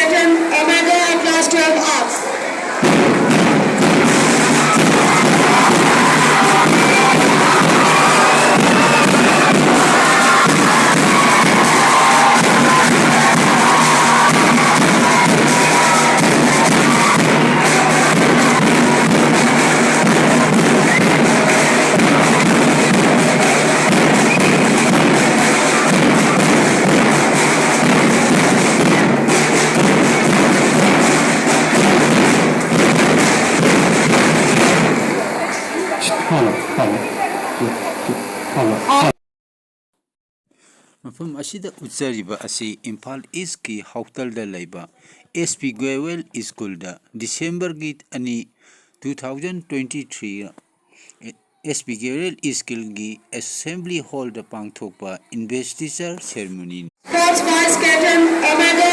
Captain Omega Class 12 Arts. ꯃꯐꯝ ꯑꯁꯤꯗ ꯎꯠꯆꯔꯤꯕ ꯑꯁꯤ ꯏꯝꯐꯥꯜ ꯏꯁꯀꯤ ꯍꯥꯎꯇꯜꯗ ꯂꯩꯕ S.V.GETWELL ꯁ꯭ꯀꯨꯜꯗ ꯗꯤꯁꯦꯝꯕꯔꯒꯤ 2, 2023 S.V.GETWELL ꯁ꯭ꯀꯨꯜꯒꯤ ꯑꯦꯁꯦꯝꯕ꯭ꯂꯤ ꯍꯣꯜꯗ ꯄꯥꯡꯊꯣꯛꯄ Investiture ꯁꯦꯔꯦꯃꯣꯅꯤꯅꯤ꯫ Sports Vice Captain Omega